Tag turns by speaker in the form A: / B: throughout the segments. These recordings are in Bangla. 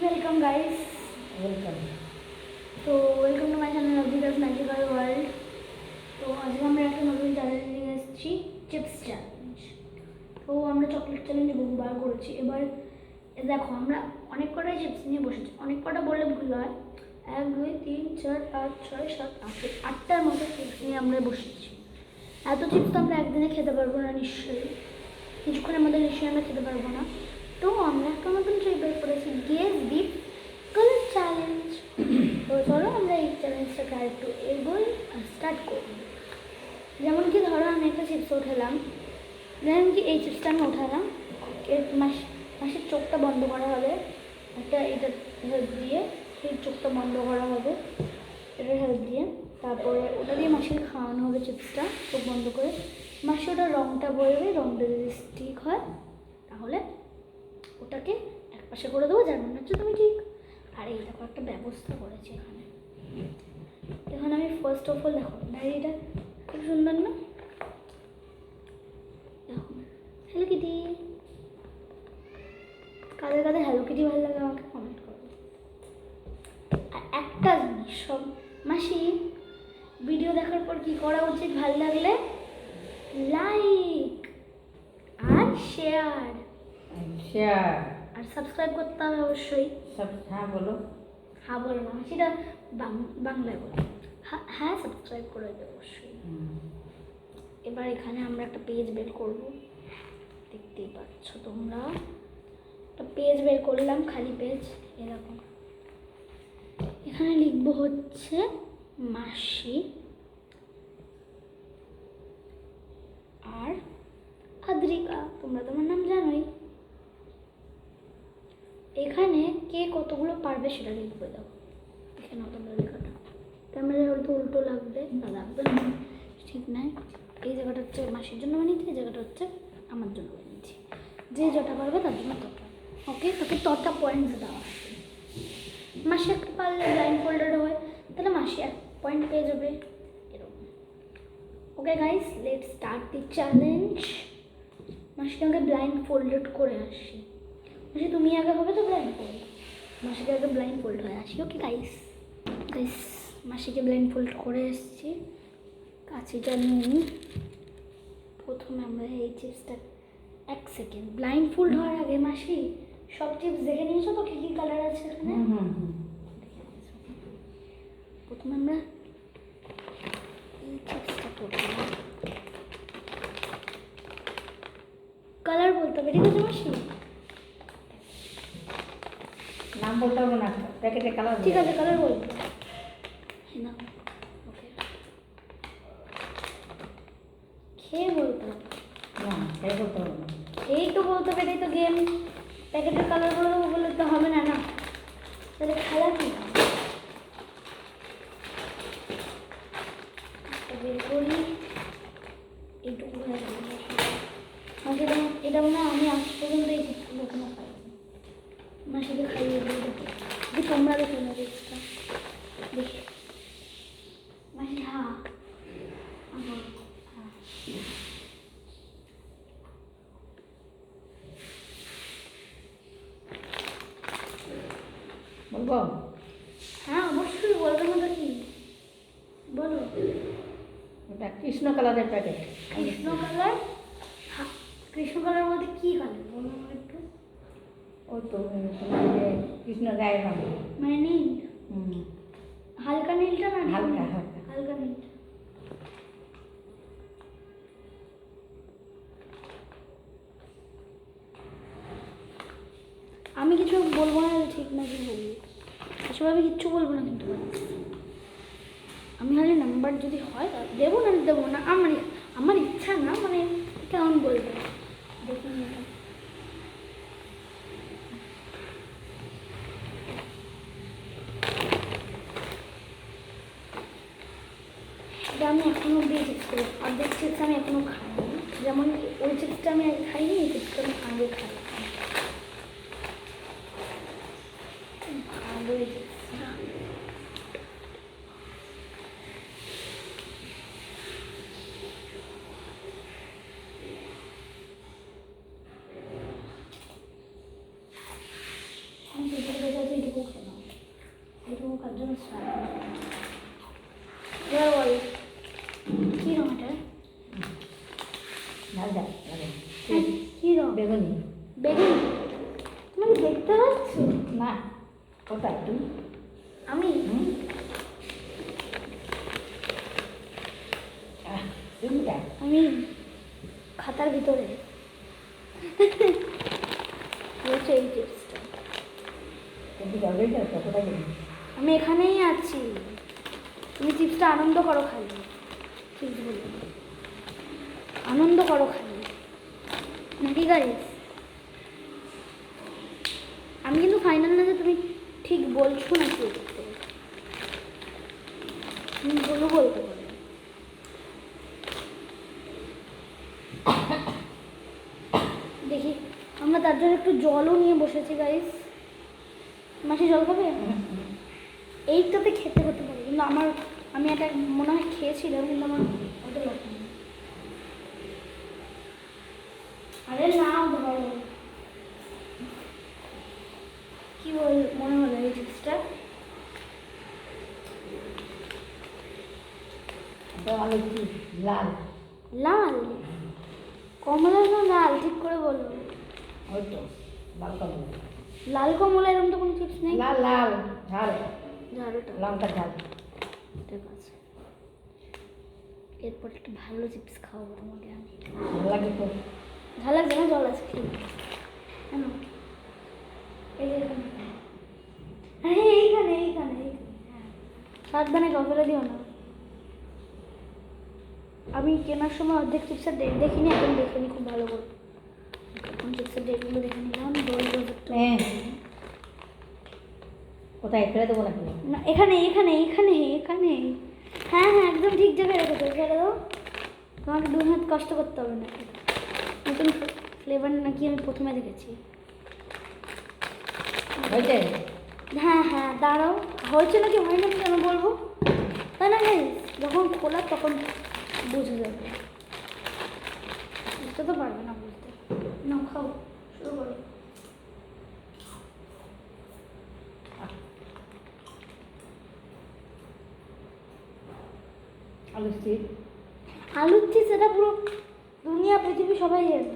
A: Welcome guys.
B: ওয়েলকাম।
A: তো welcome to my channel Abhidas magical world. তো আজকে আমরা একটা নতুন চ্যালেঞ্জ নিয়ে এসেছি, চিপস চ্যালেঞ্জ। তো আমরা চকলেট চ্যালেঞ্জ বহুবার করেছি। এবার দেখো আমরা অনেক কটাই চিপস নিয়ে বসেছি, অনেক কটা বললে ভুল হয়। 1 2 3 4 5 6 7 8 8টার মতো চিপস নিয়ে আমরা বসেছি। এত চিপস তো আমরা একদিনে খেতে পারবো না নিশ্চয়ই, কিছুক্ষণের মধ্যে নিশ্চয়ই আমরা খেতে পারবো না। তো আমরা একটা নতুন ট্রিক বের করেছি, গেস দি কালার চ্যালেঞ্জ। তো চলো আমরা এই চ্যালেঞ্জটাকে আর একটু এগোই আর স্টার্ট করি। যেমন কি ধরো আমি একটা চিপস উঠালাম, যেমন কি এই চিপসটা আমি উঠালাম, মাসের চোখটা বন্ধ করা হবে একটা এটা হেল্প দিয়ে, সেই চোখটা বন্ধ করা হবে এটার হেল্প দিয়ে। তারপরে ওটা দিয়ে মাসিকে খাওয়ানো হবে চিপসটা চোখ বন্ধ করে। মাসে ওটা রঙটা বলবে, রঙটা যদি স্টিক হয় তাহলে ওটাকে এক পাশে করে দেবো, যার মনে হচ্ছে তুমি ঠিক। আর এই দেখো একটা ব্যবস্থা করেছি এখানে। এখানে আমি ফার্স্ট অফ অল দেখো ডায়েরিটা খুব সুন্দর না? দেখো হ্যালো কিটি, কাদের কাদের হ্যালো কিটি ভালো লাগে আমাকে কমেন্ট করো। আর একটা জিনিস, সব মাসি ভিডিও দেখার পর কি করা উচিত ভালো লাগলে? লাইক আর শেয়ার
B: শেয়ার
A: আর সাবস্ক্রাইব করতে হবে অবশ্যই।
B: সব। হ্যাঁ বলো।
A: হ্যাঁ বলো না, সেটা বাংলায় বলো। হ্যাঁ সাবস্ক্রাইব করে দেবে অবশ্যই। এবার এখানে আমরা একটা পেজ বের করব, দেখতেই পাচ্ছ তোমরা। একটা পেজ বের করলাম, খালি পেজ। এরকম এখানে লিখবো হচ্ছে মাসি আর আদ্রিকা, তোমরা তোমার নাম জানোই। এখানে কে কতগুলো পারবে সেটা লিখবে। দাও এখানে তোমরা লেখাটা, ক্যামেরা হয়তো উল্টো লাগবে না, লাগবে না ঠিক নাই। এই জায়গাটা হচ্ছে মাসির জন্য বানিয়েছি, এই জায়গাটা হচ্ছে আমার জন্য বানিয়েছি। যে যটা পারবে তার জন্য তটা। ওকে, তাকে তটা পয়েন্টস দেওয়া আছে। মাসি একটা পারলে ব্লাইন্ড ফোল্ডেড হয়, তাহলে মাসি 1 পয়েন্ট পেয়ে যাবে এরকম। Okay guys, let's start the challenge. মাসিকে আমাকে ব্লাইন্ড ফোল্ডেড করে আসি। মাসি তুমি আগে হবে তো ব্লাইন্ড ফোল্ড, মাসিকে আগে ব্লাইন্ড ফোল্ড হয়ে আসি। ওকে গাইস, গাইস মাসিকে ব্লাইন্ড ফোল্ড করে এসেছি। কাছিটা নিই। প্রথমে আমরা এই চিপসটা 1 সেকেন্ড ব্লাইন্ড ফোল্ড হওয়ার আগে মাসি সব চিপস দেখে নিয়েছো তো কী কী কালার আছে এখানে? প্রথমে আমরা এই চিপসটা করবো, কালার বলতে হবে, ঠিক আছে মাসি?
B: নাম বলতে হবে না, প্যাকেটে কালার।
A: ঠিক আছে কালার বলবো না, ওকে খেয়ে বলতে হবে
B: না, খেয়ে বলতে হবে না।
A: এই তো বলতে হবে, এটাই তো গেম। প্যাকেটের কালার বলে তো হবে না, না তাহলে খেলা কি? বের করি এইটুকু হয়ে যাবে। মাসিটা এটা মনে হয় আমি আজ পর্যন্ত এই চিপসগুলো কোনো খাইনি। মাসিকে খাইয়ে দিয়ে দেখো, যে তোমরা দেখো না চিপসটা দেখে। মাসি হ্যাঁ হ্যাঁ,
B: বলবো?
A: হ্যাঁ অবশ্যই বলবে না তো কি, বলো।
B: এটা কৃষ্ণ কালারের প্যাকেট।
A: কৃষ্ণ কালার? হ্যাঁ, কৃষ্ণ কালার বলতে কী কালার বলো আমাকে একটু।
B: ওই তো তোমার যে কৃষ্ণ গায়ের রঙ।
A: মানে নীল, হালকা নীলটা না?
B: হালকা হালকা।
A: হালকা নীলটা। আমি কিছু বলবো না, ঠিক না কি বলবো আসলে আমি কিচ্ছু বলবো না, কিন্তু আমি খালি নাম্বার যদি হয় দেবো না, দেবো না আমার ইচ্ছা না, মানে কেমন বলবো দেখুন। এটা আমি এখনও অব্দি চিপস করি, অর্ধেক চিপস আমি এখনও খাইনি। যেমন ওই চিপসটা আমি আগে খাইনি, এই চিপসটা আমি আগে খাই। ভালো এই চিপসটা। আমি তার জন্য স্টার্ট এবার বল কী রঙ এটা
B: ঝাল ঝাল লাগে
A: কী রঙ
B: বেগুনি
A: বেগুনি তুমি দেখতে পাচ্ছ
B: না কোথায় তুমি
A: আমি
B: কোনটা
A: আমি খাতার ভিতরে বলছে এই চিপসটা
B: কিন্তু যাবে তো কোথায় গেলি
A: আমি এখানেই আছি তুমি চিপসটা আনন্দ করো খালি চিপস বলে আনন্দ করো খালি নাকি গাইস আমি কিন্তু ফাইনাল না যে তুমি ঠিক বলছো না কি করতে তুমি বলো বলতে পারো দেখি আমরা তার জন্য একটু জলও নিয়ে বসেছি গাইস মাসি জল খাবে এইটাতে খেতে হতে পারে কিন্তু আমি এটা মনে হয় খেয়েছিলাম কিন্তু আমার অত লাগবে না। আরে নাও ধরো কি বল মনে হলো এই চিপসটা
B: আলু লাল
A: লাল কমলা না লাল ঠিক করে বলো
B: ওই তো লাল কমলা
A: লাল কমলা এরকম তো কোনো চিপস নেই
B: লাল লাল ঝাল
A: ঝাড়ুটা
B: লঙ্কা ঝাল
A: ঠিক আছে এরপর একটু ভালো চিপস খাওয়াবো তোমাকে আমি
B: ভালো লাগে তো
A: ঝাল লাগবে না জল আছে খেয়ে কেন এই যে এখানে আরে এইখানে হ্যাঁ সাবধানে কাউকে দিও না আমি কেনার সময় অর্ধেক চিপসের ডেট দেখিনি এখন দেখিনি খুব ভালো করে এখন চিপসের ডেটগুলো দেখে নিলাম দই
B: হ্যাঁ কোথায় ফেলে দেবো নাকি
A: না এখানে হ্যাঁ একদম ঠিক জায়গায় রেখেছো ছেড়ে দাও তোমাকে 2 হাত কষ্ট করতে হবে না নতুন ফ্লেভার নাকি আমি প্রথমে দেখেছি
B: হয়েছে
A: হ্যাঁ দাঁড়াও হয়েছে নাকি হয় না কেন বলবো তাই না গাইস যখন খোলা তখন বুঝে যাবে বুঝতে তো পারবে না বুঝতে না খাও শুরু করো
B: আলু স্টিক
A: আলুর চিপস এটা পুরো দুনিয়া পৃথিবী সবাই জানে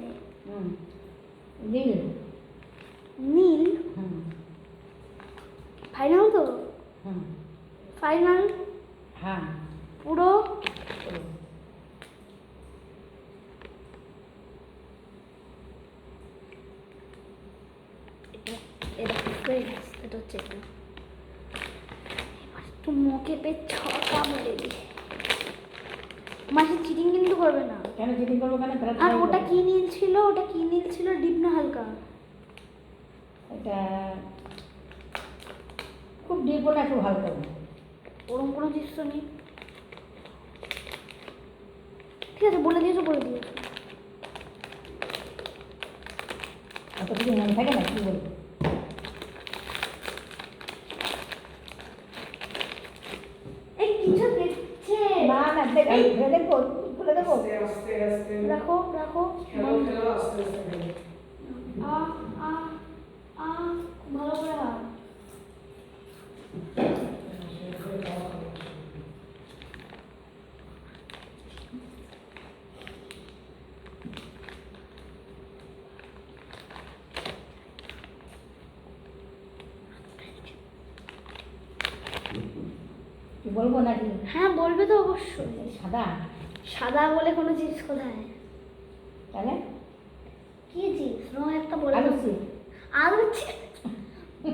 B: দিল
A: নীল ফাইনাল তো
B: হুম
A: ফাইনাল
B: হ্যাঁ
A: পুরো এটা হচ্ছে একটু মুখে পে ছকা মেরে দি মাসি চিটিং কিন্তু করবে না
B: কেন চিটিং করবো কেন
A: আর ওটা কি নীল ছিল ডিপ না হালকা
B: এটা খুব ডিপ না খুব হালকা
A: ওরকম কোনো চিপস তো নেই ঠিক আছে বলে দিয়েছো
B: অত কিছু মনে থাকে না কি বলবো
A: এই কিছু দেখছে
B: না দেখবো খুলে দেবো
A: রাখো আ ভালো করে
B: কি বলবো নাকি
A: হ্যাঁ বলবে তো অবশ্যই
B: সাদা
A: সাদা বলে কোনো চিপস কোথায়
B: তাহলে
A: কি চিপস রং একটা বলে
B: আলু
A: দাও।
B: চিপস
A: আলু চিপস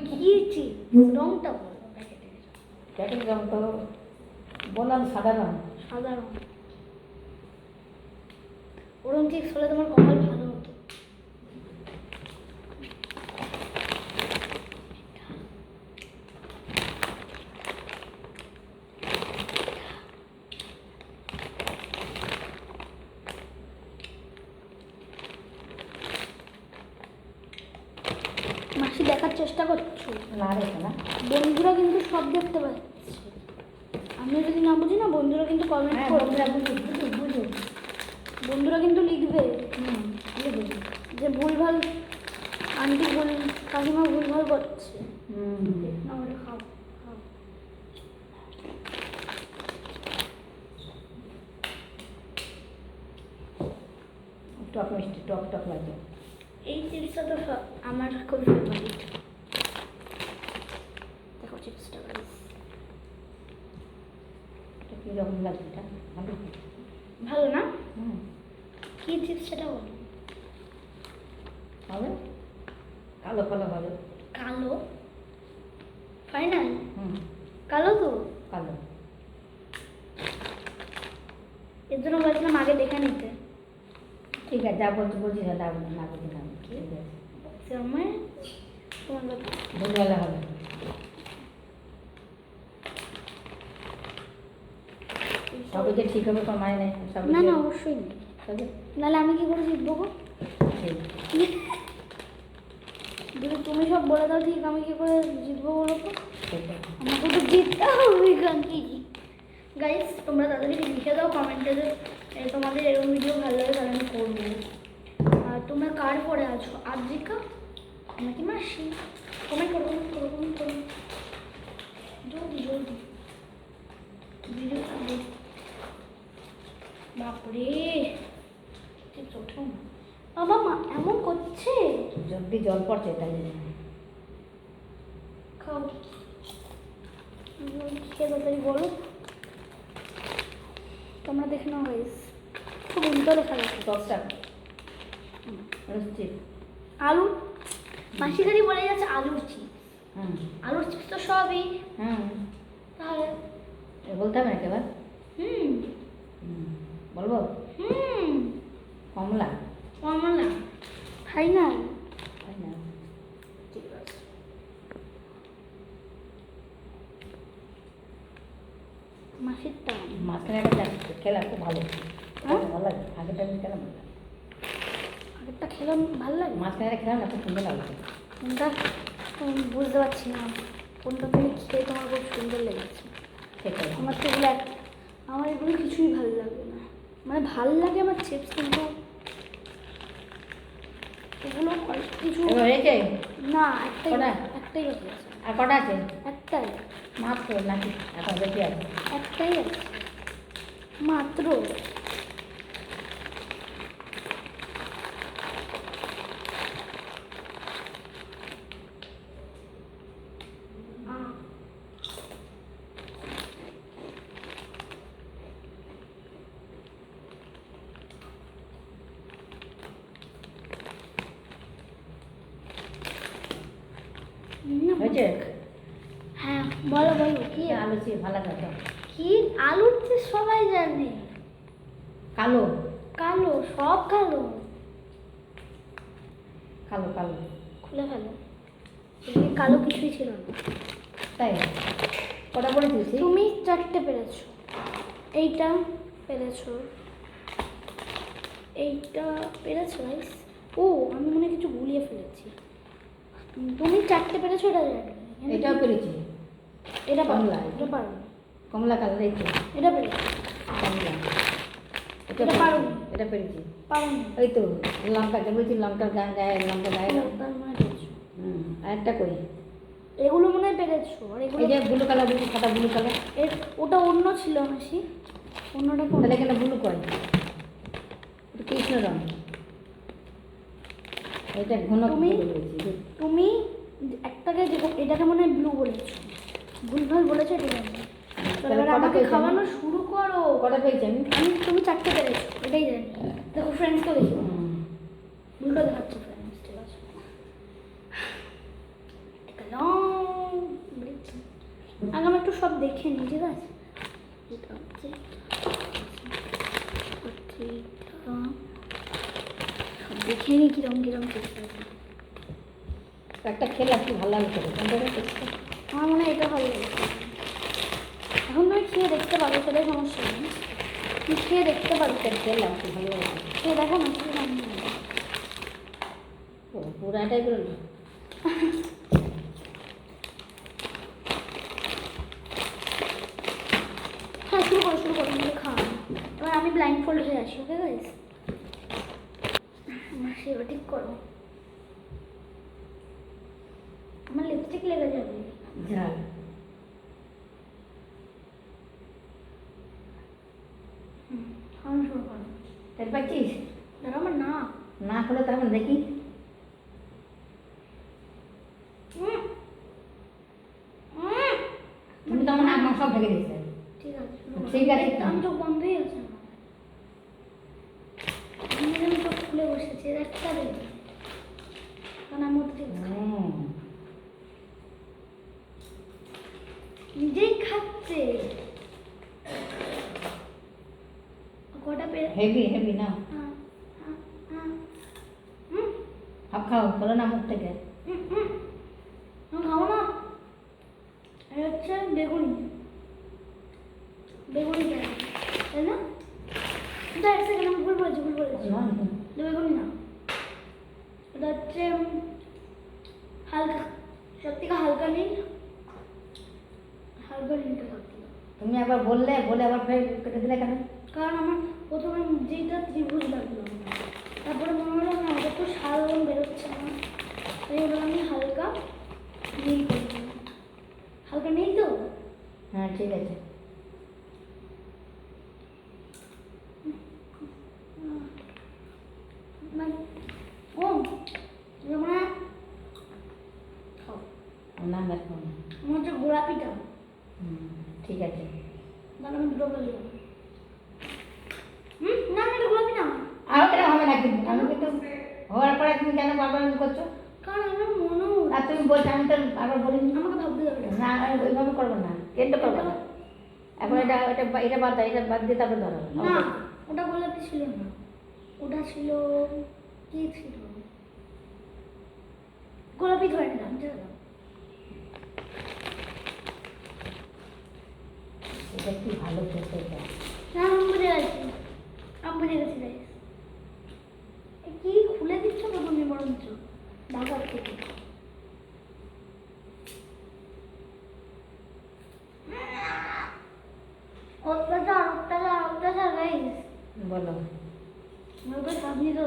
A: কি চিপস রংটা বলো প্যাকেটের
B: প্যাকেট রং তো বললাম সাদা রং
A: সাদা রং ওরম চিপস হলে তোমার কপাল ভালো হতো মাসি দেখার চেষ্টা করছো
B: না রেখে না
A: বন্ধুরা কিন্তু সব দেখতে পাচ্ছে আমি যদি না বুঝি না বন্ধুরা কিন্তু কমেন্ট
B: হ্যাঁ
A: করবে
B: বন্ধুরা বুঝু
A: বন্ধুরা কিন্তু লিখবে
B: বুঝু
A: যে ভুলভাল আন্টি ভুল কাকিমা ভুলভাল করছে
B: হুম
A: না ওটা খাও
B: টক মিষ্টি, টক টক লাগে।
A: এই চিপসটা তো আমার খুব ফেভারিট। দেখো চিপসটা guys।
B: এটা কীরকম লাগে এটা? ভালো?
A: ভালো না?
B: হুম,
A: কি চিপস সেটা বলো।
B: হবে? কালো কালো হবে।
A: কালো? ফাইনাল?
B: হুম,
A: কালো তো?
B: কালো।
A: এর জন্য বলছিলাম আগে দেখে নিতে।
B: ঠিক আছে, যা বলছি বলছি, না না না বলছি না, ঠিক আছে।
A: সময় তোমার কথা।
B: ভুলবেলা হবে। সবই যে ঠিক হবে কোনো মানে নেই, সবই
A: না
B: যে-
A: না অবশ্যই নেই,
B: তবে
A: নাহলে আমি কি করে জিতবো গো?
B: ঠিক,
A: যদি তুমি সব বলে দাও ঠিক, আমি কি করে জিতবো বলো তো?
B: ঠিক আছে।
A: আমাকে তো জিততে হবে কি। গাইস তোমরা তাড়াতাড়ি লিখে দাও কমেন্টে যে তোমাদের এরকম ভিডিও ভালো লাগে তাহলে আমি করবো। আর তোমরা কার পরে আছো, আদ্রিকা নাকি মাসি? কমেন্ট করো কমেন্ট করো কমেন্ট করো জলদি জলদি। ভিডিও বাপরে চিপস ওঠেও না। বাবা মা এমন করছে।
B: জলদি জল পড়ছে তাই জন্য।
A: খাও খেয়ে তাড়াতাড়ি বলো। তোমরা দেখে নাও গাইস, খুব উল্টো লেখা যাচ্ছে।
B: 10 টাকা রুচি।
A: আলু মাসি খালি বলে যাচ্ছে আলুর চিপস।
B: হুম
A: আলুর চিপস তো সবই,
B: হুম,
A: তাহলে
B: বলতে হবে নাকি এবার?
A: হুম
B: হুম, বলবো?
A: হুম
B: কমলা।
A: কমলা ফাইনাল।
B: তাই না?
A: ঠিক আছে। মাসির টান
B: মাঝখানে একটা খেলা খুব ভালো,
A: হ্যাঁ?
B: ভালো লাগে। আগেটা খেলাম না,
A: আগেরটা খেলাম ভালো লাগে।
B: মাঝখানে একটা খেলাম না, খুব সুন্দর লাগছে।
A: কোনটা আমি বুঝতে পারছি না, কোনটা তুমি খেয়ে তোমার খুব সুন্দর লেগেছে।
B: সেটাই।
A: আমার তো এগুলো আমার এগুলো কিছুই ভালো লাগে না। মানে ভালো লাগে আমার চিপস, কিন্তু এগুলো অনেক কিছু
B: এবার হয়েছে?
A: না। একটাই
B: কটা?
A: একটাই আছে।
B: আর কটা আছে?
A: একটাই
B: মাত্র নাকি এখন বেশি আছে?
A: একটাই আছে মাত্র।
B: হয়েছে?
A: হ্যাঁ বলো বলো কি
B: আলু চিপস ভালো লাগে তো।
A: কি আলুর চিপস সবাই জানে।
B: কালো
A: কালো সব কালো।
B: কালো কালো।
A: খুলে ফেলো, এদিকে কালো কিছুই ছিল না।
B: তাই কটা বলেছিস?
A: তুমি 4টে পেরেছো, এইটা পেরেছো, এইটা পেরেছো গাইস। ও আমি মনে হয় কিছু গুলিয়ে ফেলেছি। তুমি 4টে পেরেছো, এটা জানি।
B: এটাও পেরেছি।
A: এটা পারো,
B: কমলা।
A: এটা পারো,
B: কমলা কালার এই তো।
A: এটা পেরেছো,
B: কমলা।
A: এটা
B: পেরেছি।
A: পারোনি।
B: এটা পেরেছি।
A: পারো না।
B: ওই তো লঙ্কাকে বলছি, লঙ্কার গায়ে লঙ্কা গায়ে
A: ও, তার মানে পেরেছো।
B: হুম, আরেকটা করি।
A: এগুলো মনে হয় পেরেছো, আর এগুলো
B: এই যে ব্লু কালার বলছি, সাদা ব্লু কালার।
A: ওটা অন্য ছিল মাসি, অন্যটা কোন?
B: তাহলে এখানে ব্লু কয়, এটা কৃষ্ণ রঙ। এটা ঘন
A: তুমি-
B: blue বলেছি।
A: তুমি একটাকে এটাকে মনে হয় ব্লু বলেছো, ভুলভাল বলেছো, এটা জানি।
B: তাহলে
A: এবার
B: কটা
A: আমাকে
B: পেয়েছি আমি?
A: খাওয়ানো শুরু করো।
B: কটা পেয়েছি আমি?
A: তুমি 4টে পেরেছো, এটাই জানি। দেখো ফ্রেন্ডসকে দেখো,
B: হুম,
A: উল্টো দেখাচ্ছে ফ্রেন্ডস। ঠিক আছে, long bridge। আগে আমি একটু সব দেখে নিই, ঠিক আছে? এটা হচ্ছে সব দেখে নিই কিরম কিরম চেষ্টা আছে।
B: একটা খেলা কি ভালো লাগে তোর? কোনটা রে?
A: আমার মনে হয় এটা ভালো লাগে। এখন তুমি খেয়ে দেখতে পারো, সেটাই সমস্যা নেই। তুমি খেয়ে দেখতে পারো,
B: একটা খেলা কি ভালো লাগে।
A: খেয়ে দেখো না, খেয়ে রান্না করো।
B: ও পুরাটাই করে না।
A: হ্যাঁ শুরু করো আমাকে খাওয়া। এবার আমি ব্লাইন্ড ফোল্ড হয়ে আসি, ওকে গাইস? আমার সেবা ঠিক করো, আমার লিপস্টিক লেগে যাবে।
B: ঝাল।
A: খাওয়ানো শুরু করো।
B: তাই পাচ্ছিস?
A: দাঁড়া আমার নাক
B: খুলে তখন দেখি।
A: উম, উম।
B: তুমি তো আমার নাক মাক সব ঢেকে দিয়েছে।
A: ঠিক আছে শুরু করো।
B: ঠিক আছে।
A: আমি চোখ বন্ধই আছে আমার। আমি চোখ খুলে বসেছি একটা দেখি কারণ আমি ওটা ঠিক খাই। নিজেই খাচ্ছে কটা পেরে
B: হেভি হেভি না
A: হ্যাঁ, হ্যাঁ, হ্যাঁ। হুম,
B: হাফ খাও বলো না মুখ থেকে।
A: হুম, হুম। আমি খাবো না এটা হচ্ছে বেগুনি বেগুনি কেন তাই না এটা এক সেকেন্ড আমি ভুল বলেছি
B: না,
A: এটা বেগুনি না এটা হচ্ছে হালকা সত্যিকার হালকা নীল নীলটা সত্যিকার
B: তুমি একবার বললে বলে আবার ফের কেটে দিলে কেন?
A: কারণ আমার প্রথমে যেটা ত্রিভুজ লাগলো আমার তারপরে মনে হলো না ওটা তো সাদা রঙ বেরোচ্ছে না তাই ওটা আমি হালকা নীল করে দিলাম। হালকা নীল তো
B: হ্যাঁ ঠিক আছে।
A: ও যেমন খাও
B: না ব্যস্ত না।
A: আমার হচ্ছে গোলাপিটা
B: ঠিক আছে।
A: তাহলে আমি দুটো বললাম না না এটা গোলাপি না
B: আর এটা হবে না কিন্তু আমি কিন্তু হওয়ার পরে তুমি কেন বারবার করছো?
A: কারণ আমার মনে
B: আর তুমি বলছো আমি তো আবার বলিনি।
A: আমাকে ভাবতে যাবে
B: না আমি ওইভাবে করবো না, কেনটা করবো না। এখন এটা এটা এটা বাদ দাও, এটা বাদ দিয়ে তারপর ধরো।
A: না ওটা গোলাপি ছিল না ওটা ছিল কি ছিল গোলাপি ধরে নিলাম চলো
B: এটা কি ভালো খেতে এটা।
A: না আমি বুঝে গেছি guys। কি খুলে দিচ্ছ তো তুমি বরঞ্চ ঢাকার থেকে অত্যাচার গাইস
B: বলো।
A: ওকে সামনে তো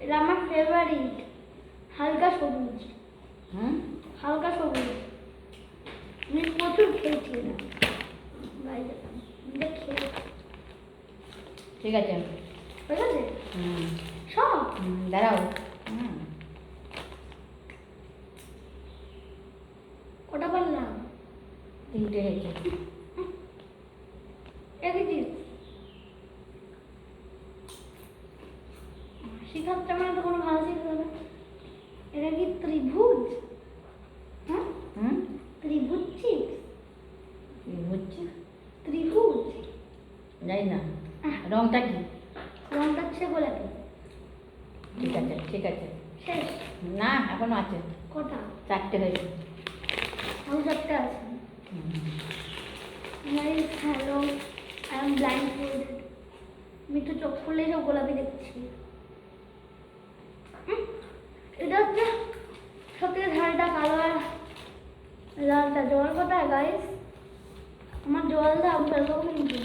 A: এটা আমার ফেভারিট হালকা সবুজ হালকা সবুজ আমি প্রচুর খেয়েছি এটা বাইরে খেয়ে
B: ঠিক আছে।
A: ঠিক আছে
B: হুম
A: সব
B: দাঁড়াও।
A: কটা পারলাম
B: তিনটে হয়েছে।
A: একই জিনিস শিখাচ্ছে মানে তো কোনো ভালো শিখতে হবে এটা কি ত্রিভুজ হ্যাঁ
B: হুম
A: ত্রিভুজ চিপস
B: কি হচ্ছে
A: ত্রিভুজ
B: জানি না রংটা কি।
A: রংটা হচ্ছে গোলাপি
B: ঠিক আছে ঠিক আছে।
A: শেষ
B: না এখনো আছে,
A: কটা
B: চারটে হয়েছে।
A: আরো চারটে আছে guys hello I am blind folded আমি তো চোখ খুললেই সব গোলাপি দেখছি এটা হচ্ছে সত্যি ঝালটা কালো আর লালটা জল কোথায় গাইস আমার জলটা আমি এরকম কিন্তু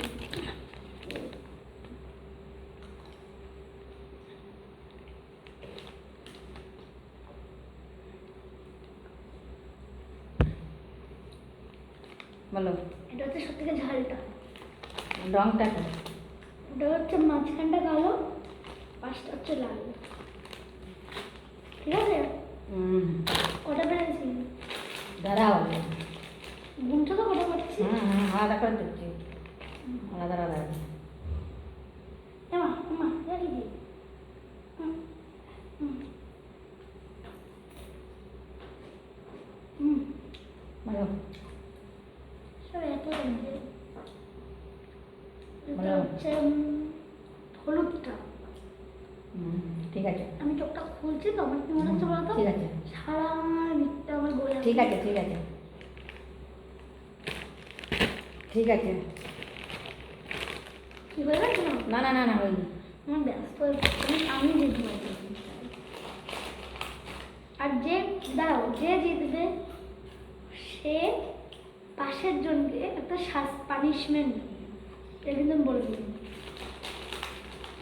B: বলো
A: এটা হচ্ছে সত্যিকার ঝালটা
B: রংটা কি।
A: ওটা হচ্ছে মাঝখানটা কালো পাঁচটা হচ্ছে লাল ঠিক আছে কটা পেরেছি
B: দাঁড়াও।
A: গুনছো তো কটা পাচ্ছি
B: আলাদা করে দিচ্ছি, আলাদা আলাদা।
A: এমা এমা দেখি দি হুম হুম হুম
B: বলো
A: সব এত রঙের এটা
B: বলো।
A: হচ্ছে হলুদটা
B: ঠিক আছে
A: আমি চোখটা খুলছি তো আমার কি মনে হচ্ছে বলতো
B: ঠিক আছে
A: সারা দিকটা আমার গোলাপি
B: ঠিক আছে ঠিক আছে ঠিক আছে।
A: কি হয়ে গেছে না
B: না না না না হয়নি।
A: আমি ব্যস্ত হয়ে পড়ছি। আমি জিতবো আর যে দাও যে জিতবে সে পাশের জনকে একটা পানিশমেন্ট এটা কিন্তু আমি বলে দিই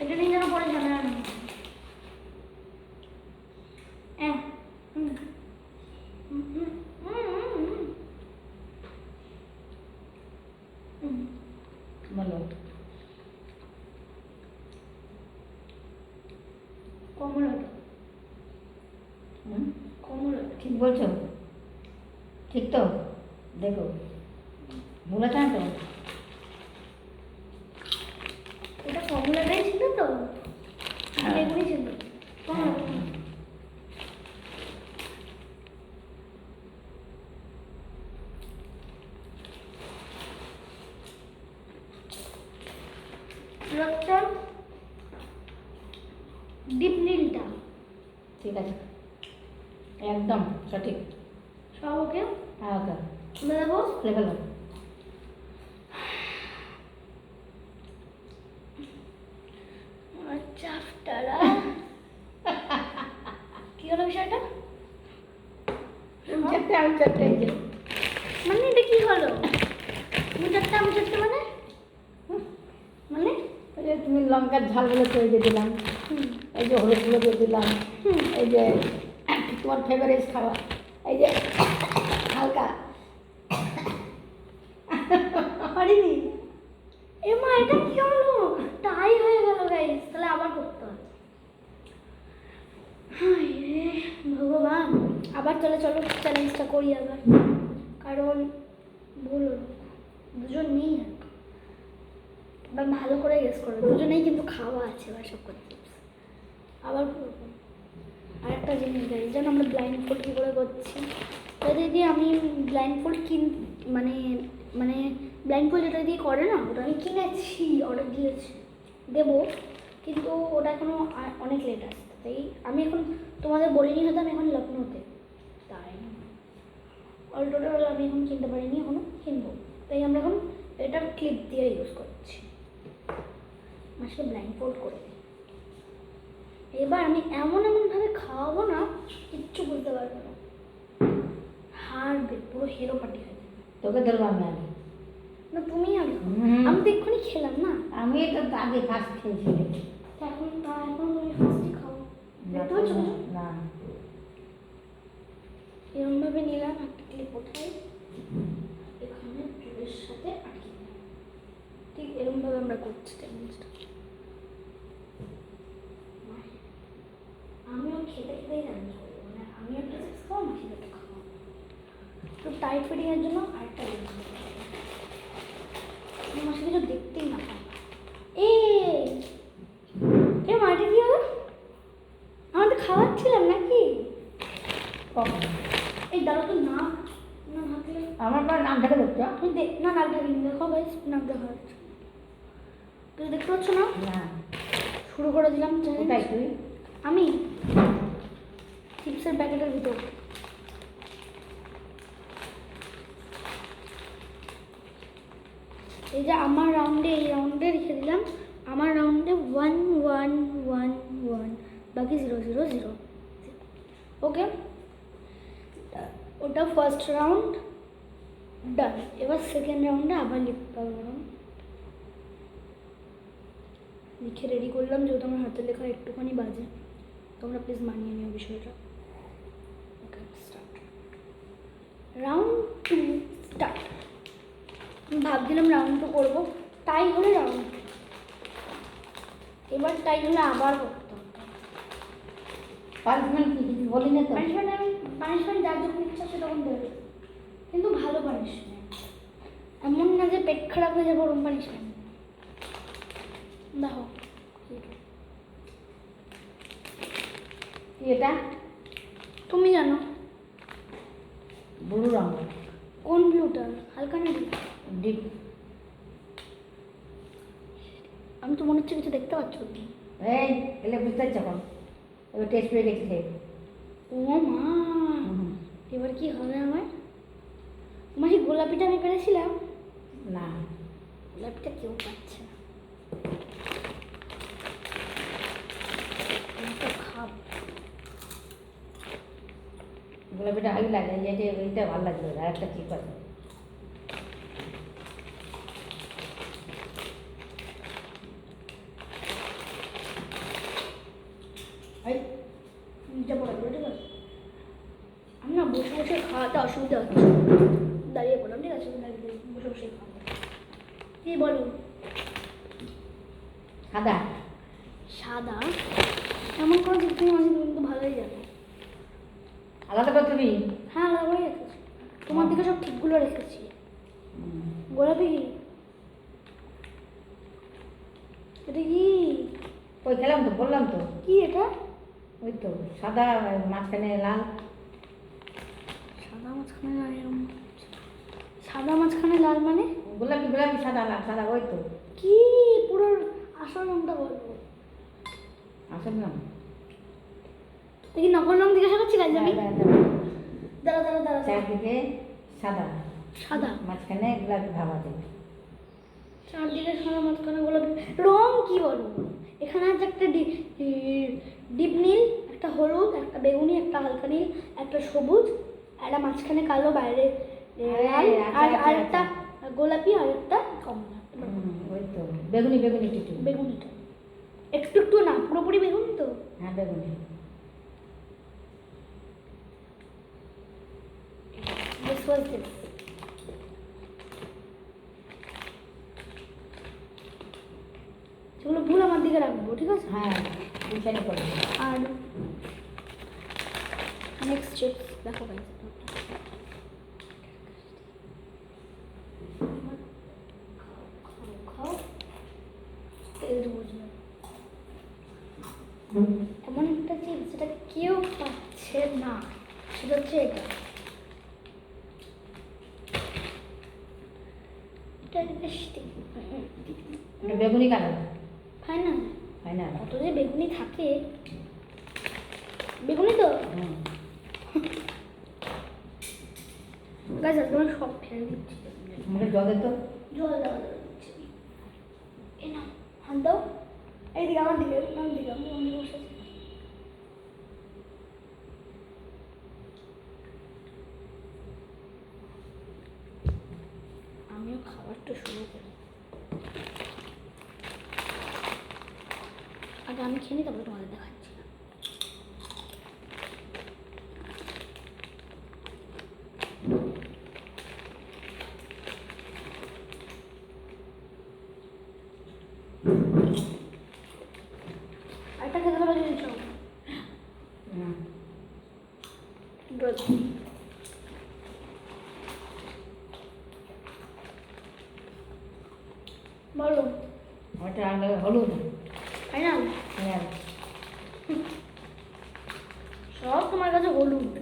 A: এটা নিয়ে যেন পরে ঝামেলা না হয়। হুম হুম হুম হুম হুম হুম
B: বলো
A: কমলা
B: কি বলছো? ঠিক তো? দেখো বলেছে না তো?
A: এটা ফর্মুলাটাই ছিল তো,
B: হ্যাঁ।
A: এগুলি ছিল।
B: হ্যাঁ।
A: রক্তটা ডিপ নীলটা
B: ঠিক আছে, একদম সঠিক।
A: সব ওকে।
B: হ্যাঁ ওকে,
A: খুলে দেবো।
B: খুলে ফেলো।
A: আচ্ছা টারা কি হলো বিষয়টা?
B: আমি চারটে এই যে।
A: মানে এটা কি হলো? আমি চারটে মানে মানে
B: ওই যে তুমি লঙ্কার ঝালগুলো তৈরি দিয়ে দিলাম,
A: হুম
B: এই যে হলুদগুলো দিয়ে দিলাম,
A: হুম
B: এই যে তোমার ফেভারিট খাবার, এই যে হালকা
A: পারিনি। এ মা এটা কি হলো? তাই হয়ে গেল গাইস, তাহলে আবার করতে হবে। হায় রে ভগবান, আবার চলো চ্যালেঞ্জটা করি আবার, কারণ ভুল হলো। দুজন নেই আর, এবার ভালো করে গেস করবে, দুজনেই কিন্তু খাওয়া আছে এবার সব করতে। আবার করবো আর একটা জিনিস গাইস, যেন আমরা ব্লাইন্ড ফোল্ড কী করে করছি। তো দিদি আমি ব্লাইন্ড ফোল্ড মানে মানে ব্লাইন্ড ফোল্ড যেটা দিয়ে করে না, ওটা আমি কিনেছি, অর্ডার দিয়েছি, দেবো, কিন্তু ওটা এখনও অনেক লেট আসছে। তাই আমি এখন তোমাদের বলিনি, হয়তো আমি এখন লখনৌতে, তাই অল টোটাল আমি এখন কিনতে পারিনি, এখনও কিনবো। তাই আমরা এখন এটার ক্লিপ দিয়ে ইউজ করছি। মাসকে ব্লাইন্ড ফোল্ড করে দিই। এবার আমি এমনভাবে খাওয়াবো না, কিচ্ছু বুঝতে পারবে না, হারবে, পুরো হিরো পার্টি হয়ে যাবে।
B: তোকে ধরবো আমি আগে।
A: না তুমি আগে খাও।
B: হুম।
A: আমি তো এক্ষুনি খেলাম না,
B: আমি তো আগে ফার্স্ট খেয়েছি।
A: তো এখন তুমি ফার্স্টে খাও। দেখতে পাচ্ছ না?
B: না,
A: এরমভাবে নিলাম একটা ক্লিপ ওঠাই, এখানে চুলের সাথে আটকে দিলাম। ঠিক এরমভাবে আমরা করছি চ্যালেঞ্জটা। আমিও খেতে খেতেই চ্যালেঞ্জ করবো, মানে আমিও একটা চিপস খাবো, মাসির একটা খাবো। তো টাইট ফিটিংয়ের জন্য আরেকটা জিনিস মাসি কিছু দেখতেই না পায়। এ মাটি কি হলো? আমার তো খাওয়াচ্ছিলাম নাকি?
B: কখন?
A: এই দাঁড়ো তো, না না থাকলে
B: আমার পর নাম ঢেকে দেখছো?
A: তুমি না নাক ঢাকিনি, দেখো গাইস নাক দেখা যাচ্ছে, তুমি দেখতে পাচ্ছ না?
B: না,
A: শুরু করে দিলাম challenge।
B: কোথায় তুই?
A: আমি চিপসের প্যাকেটের ভিতর। এই যে আমার রাউন্ডে, এই রাউন্ডে রেখে দিলাম, আমার রাউন্ডে 1 1 1 1, বাকি 0 0 0। ওকে, ওটা ফার্স্ট রাউন্ড ডান। এবার সেকেন্ড রাউন্ডে আবার লিখতে হবে। লিখে রেডি করলাম, যেহেতু আমার হাতের লেখা একটুখানি বাজে, তোমরা প্লিজ মানিয়ে নিও বিষয়টা। Okay start, round 2 start. আমি ভাবছিলাম রাউন্ড 2 করবো, তাই হলে রাউন্ড 2, এবার তাই হলে আবার করতে হবে।
B: পানিশমেন্ট কি কিছু বলি না তো?
A: পানিশমেন্ট যার যখন ইচ্ছা সে তখন দেবে, কিন্তু ভালো পানিশমেন্ট, এমন না যে পেট খারাপ হয়ে যাবে ওরকম পানিশমেন্ট। দেখো
B: কি এটা?
A: তুমি জানো
B: ব্লু রঙ।
A: কোন ব্লুটা, হালকা না ডিপ?
B: ডিপ।
A: আমি তো মনে হচ্ছে কিছু দেখতে পাচ্ছ তুমি।
B: এই এলে বুঝতে পারছো এখন? এবার টেস্ট পেয়ে গেছি খেয়ে।
A: ও মা, এবার কি হবে আমার? মাসি গোলাপিটা আমি পেরেছিলাম,
B: না,
A: গোলাপিটা কেউ পাচ্ছে না। আমি তো খাবো।
B: গোলাপিটা ভালো লাগে, এইটা ভালো লাগবে, আর একটা চিপ আছে।
A: এই নিচে পড়ে গেলো, ঠিক আছে? আমি না বসে বসে খাওয়াতে অসুবিধা হচ্ছে, দাঁড়িয়ে পড়লাম, ঠিক আছে? দাঁড়িয়ে বসে বসে খাওয়া। কি বলো?
B: সাদা।
A: সাদা? এমন কোনো চিপস নেই মাসি, তুমি কিন্তু ভালোই জানো।
B: আলাদা করে তুমি
A: হ্যাঁ আলাদা করে রেখেছি, তোমার দিকে সব ঠিকগুলো রেখেছি। গোলাপি কি? এটা কি?
B: ওই খেলাম তো, বললাম তো,
A: কি এটা?
B: ওই তো সাদা মাঝখানে লাল।
A: সাদা মাঝখানে লাল এরকম। সাদা মাঝখানে লাল মানে?
B: গোলাপি গোলাপি সাদা লাল সাদা, ওই তো
A: কি পুরো আসল রংটা বলবো?
B: আসল নাম।
A: দেখি নকল রং জিজ্ঞাসা করছি গাইজ আমি। দাঁড়া দাঁড়া দাঁড়া।
B: চারদিকে সাদা,
A: সাদা
B: মাঝখানে গোলাপি ভাব আছে।
A: চারদিকে সাদা মাঝখানে গোলাপি। রং কি বলো? এখানে আছে একটা ডিপ নীল, একটা হলুদ, একটা বেগুনি, একটা হালকা নীল, একটা সবুজ, একটা মাঝখানে কালো, বাইরে লাল, আর আরেকটা গোলাপি, আর একটা কমলা।
B: ওই তো বেগুনি বেগুনি কিছু।
A: বেগুনিটা একটু একটু না, পুরোপুরি বেগুনি তো।
B: হ্যাঁ বেগুনি।
A: This was this. সেগুলো ভুল আমার দিকে রাখবো, ঠিক আছে?
B: হ্যাঁ দুশানি করে।
A: আর নেক্সট চিপস দেখো গাইজ। খাও তেল বুঝবে। এমন একটা চিপস যেটা কেউ পাচ্ছে না, সেটা হচ্ছে এটা। এটা বেশ
B: এটা বেগুনি কালার।
A: হয় না?
B: হয় না?
A: কত যে বেগুনি থাকে। বেগুনি তো গাছ একদম সব ফেলে দিচ্ছি।
B: আমাকে জল দে তো।
A: জল দেওয়া দিচ্ছি। এ না হাত দাও, এইদিকে আমার দিকে, আমার দিকে, আমি অন্য বসে আছি। আমিও খাবারটা শুরু করি। আগে আমি খেয়ে নিই, তারপরে তোমাদের দেখাচ্ছি। আরেকটা খেতে পারো জিনিস বলো।
B: ওটা আগে হলুদ।
A: তাই না?
B: হ্যাঁ
A: সব তোমার কাছে হলুদ।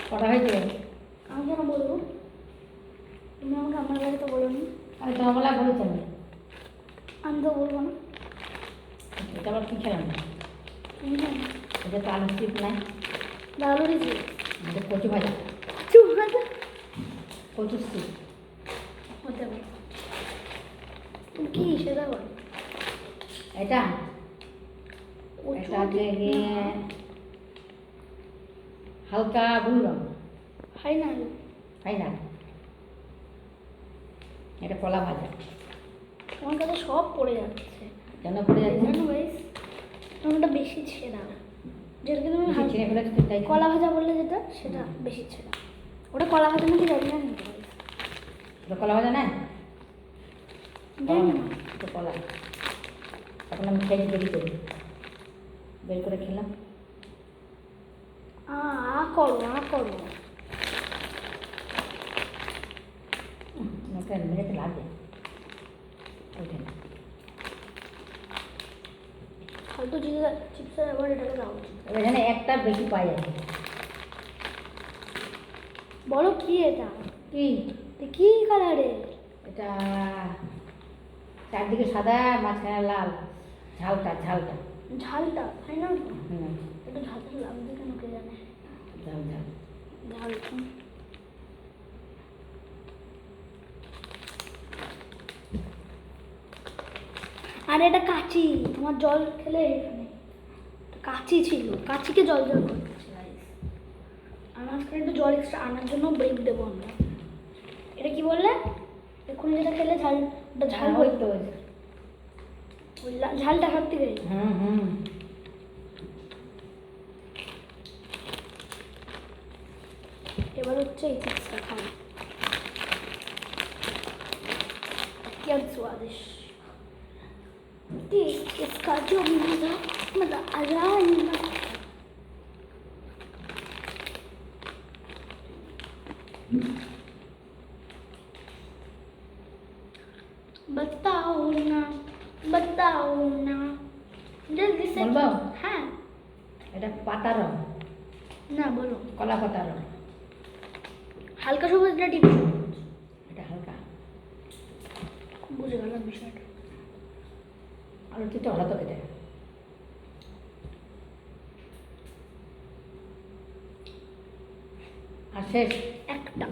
B: কটা হয়েছে?
A: আমি কেন বলবো? তুমি আমাকে আমার কাছে তো বলো নি।
B: আমি তোমার বলা বলেছি আমি।
A: আমি তো বলবো না।
B: এটা আবার কী খেলাম?
A: তুমি জানো
B: এটা তো আলু চিপ নাই।
A: ডালো দিয়েছি।
B: এটা কচু ভাজা।
A: চুপ করে
B: কচু চিপ।
A: হতে পারে। তুমি কি সেটা বলো?
B: এটা
A: কচু
B: এটা হচ্ছে
A: ঠিক
B: গিয়ে
A: না।
B: হালকা ব্লু রঙ।
A: হয় না?
B: তাই না? এটা কলা ভাজা।
A: তোমার কাছে সব পড়ে যাচ্ছে।
B: কেন পড়ে যাচ্ছে?
A: জানো গাইস, তোমারটা বেশি ছেঁড়া। যেটাকে তুমি
B: বেশি ছিঁড়ে ফেলেছে তো তাই।
A: কলা ভাজা বললে যেটা, সেটা বেশি ছেঁড়া। ওটা কলা ভাজা নাকি জানি না কিন্তু guys।
B: এটা কলা ভাজা না?
A: জানি না।
B: এটা কলা। এখন আমি খেয়ে বেরি করি, বের করে খেলাম।
A: করো করো।
B: আমাকে মেরেতে লাগে ওইটা না।
A: ফালতু চিপসের আবার এটাকে দাও উচিত।
B: এবার এখানে একটা বেশি পাই আছে।
A: বলো কি এটা?
B: কি?
A: কি কালারে?
B: এটা চারদিকে সাদা, মাঝখানে লাল, ঝালটা ঝালটা।
A: ঝালটা ফাইনাল তো?
B: হুম
A: এটা ঝালটা লাগবে কেন কে জানে।
B: ঝাল ঝাল।
A: ঝাল আর এটা কাচি। তোমার জল খেলে এখানে কাচি ছিল, কাচিকে জল জল করতেছে guys। আর মাঝখানে একটু জল এক্সট্রা আনার জন্য ব্রেক দেবো আমরা। এটা কি বললে? এক্ষুনি যেটা খেলে ঝাল, ওটা ঝাল
B: ওই তো।
A: ঝালটা সত্যি গেছে।
B: হুম হুম।
A: এবার হচ্ছে এই চিপসটা খাই। क्या स्वादिष्ट टेस्ट इसका जो भी मज़ा आ रहा है। बताओ ना जल्दी से।
B: বলবো?
A: हाँ
B: এটা পাতা রং,
A: ना बोलो।
B: কলা পাতা রং।
A: হালকা সবুজ না ডিপ সবুজ?
B: এটা হালকা,
A: বুঝে গেলাম বিষয়টা।
B: আর তুই তো ভালো তো খেতে। আর শেষ,
A: একটা